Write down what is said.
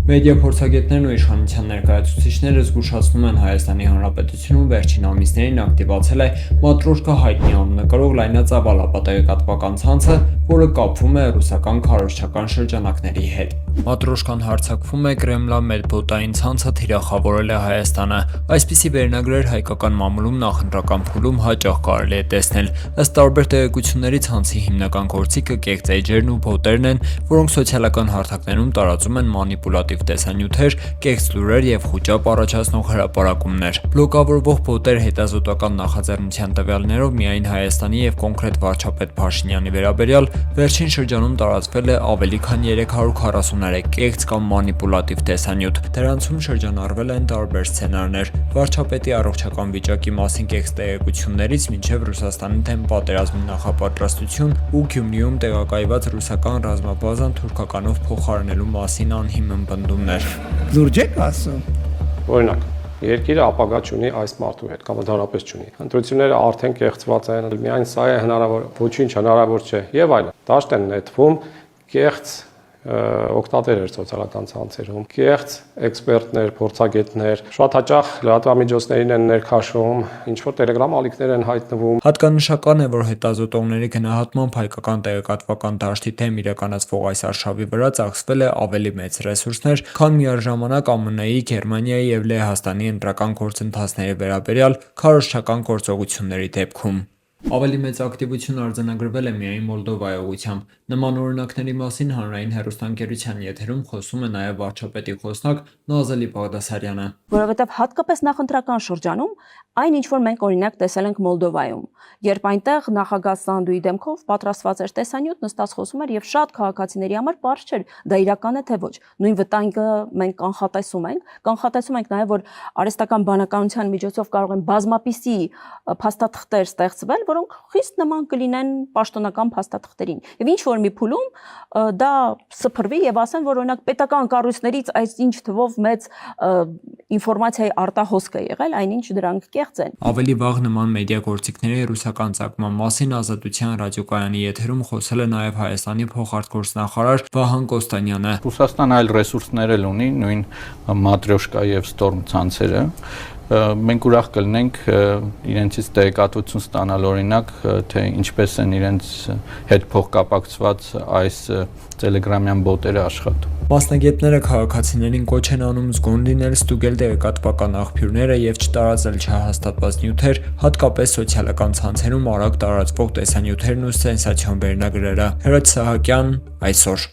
Մեդիա փորձագետներն ու իշխանության ներկայացուցիչները զգուշացնում են Հայաստանի Հանրապետությունում վերջին ամիսներին ակտիվացել է Մատրոշկա հայտնի անունը կրող լայնածավալ ապատեգատվական ցանցը, որը կապվում է ռուսական քարոզչական շրջանակների հետ։ Մատրոշկան հարձակվում է Կրեմլա-Մեդբոտային ցանցը թիրախավորել է Հայաստանը։ Այսպիսի վերնագրեր հայկական մամուլում նախընտրական փուլում հաճախ կարելի է տեսնել։ Ըստ տարբեր տեղեկությունների ցանցի հիմնական գործիքը կեղծ էջերն ու բոտերն են, որոնք սոցիալական հարթակներում տարածում են մանիպուլատիվ տեսանյութեր, կեղծ լուրեր եւ խուճապ առաջացնող հրապարակումներ։ Բլոկավորվող բոտեր հետազոտական նախաձեռնության տվյալներով միայն Հայաստանի եւ կոնկրետ վարչապետ Փաշինյանի վերաբերյալ վերջին շրջանում տարածվել է ավելի քան 343 կեղծ կամ մանիպուլատիվ տեսանյութ։ Դրանցում շրջանառվել են տարբեր սցենարներ՝ վարչապետի առողջական վիճակի մասին կեղծ տեղեկություններից մինչև Ռուսաստանի դեմ պատերազմի նախապատրաստություն ու Գյումրիում տեղակայված ռուսական ռազմաբազան թուրքականով փոխարինելու մասին անհիմն պնդումներ։ Լուրջ եք ասում։ Օրինակ, երկիրը ապագա չունի այս մարդու հետ, կամ ընդհանրապես չունի։ Ընտրությունները արդեն կեղծված են, միայն սա է հնարավոր, ոչինչ հնարավոր չէ, եւ այլն։ Դաշտ են նետվում կեղծ օգտատերեր սոցիալական ցանցերում, կեղծ էքսպերտներ, փորձագետներ, շատ հաճախ լրատվամիջոցներին են ներքաշում, ինչ որ Telegram ալիքներ են հայտնվում։ Հատկանշական է, որ հետազոտողների գնահատմամբ հայկական տեղեկատվական դաշտի թեմ իրականացվող այս արշավի վրա ծախսվել է ավելի մեծ ռեսուրսներ, քան միաժամանակ ԱՄՆ-ի, Գերմանիայի եւ Լեհաստանի ընտրական գործընթացների վերաբերյալ քարոզչական գործողությունների դեպքում։ Ավելի մեծ ակտիվություն արձանագրվել է միայն Մոլդովայի ուղղությամբ։ Նման օրինակների մասին հանրային հեռուստաընկերության եթերում խոսում է նաև վարչապետի խոսնակ Նազելի Բաղդասարյանը։ Որովհետև հատկապես նախընտրական շրջանում այն ինչ որ մենք օրինակ տեսել ենք Մոլդովայում, երբ այնտեղ նախագահ Սանդուի դեմքով պատրաստված էր տեսանյութ, նստած խոսում էր եւ շատ քաղաքացիների համար պարզ չէր դա իրական է թե ոչ։ Նույն վտանգը մենք կանխատեսում ենք նաեւ որ արհեստական բանականության միջոցով կարող են բազմապիսի փաստաթղթեր ստեղծվել, որոնք խիստ նման կլինեն պաշտոնական փաստաթղթերին։ Եվ ինչ որ մի փուլում դա սփռվի եւ ասեն, որ օրինակ պետական կառույցներից այս ինչ թվով մեծ ինֆորմացիայի արտահոսք է եղել, այնինչ դրանք կեղծ են։ Ավելի վաղ նման մեդիա գործիքների ռուսական ծագման մասին Ազատության ռադիոկայանի եթերում խոսել է նաև Հայաստանի փոխարտգործնախարար Վահան Կոստանյանը։ Ռուսաստանը այլ ռեսուրսներ էլ ունի, նույն Մատրոշկա եւ Ստորմ ցանցերը։ Մենք ուրախ կլինենք իրենցից տեղեկատվություն ստանալ օրինակ, թե ինչպես են իրենց հետ փոխկապակցված այս տելեգրամյան բոտերը աշխատում։ Մասնագետները քաղաքացիներին կոչ են անում զգոն լինել, ստուգել տեղեկատվական աղբյուրները եւ չտարածել չհաստատված նյութեր, հատկապես սոցիալական ցանցերում արագ տարածվող տեսանյութերն ու սենսացիոն վերնագրերը։ Հրաչ Սահակյան, այսօր։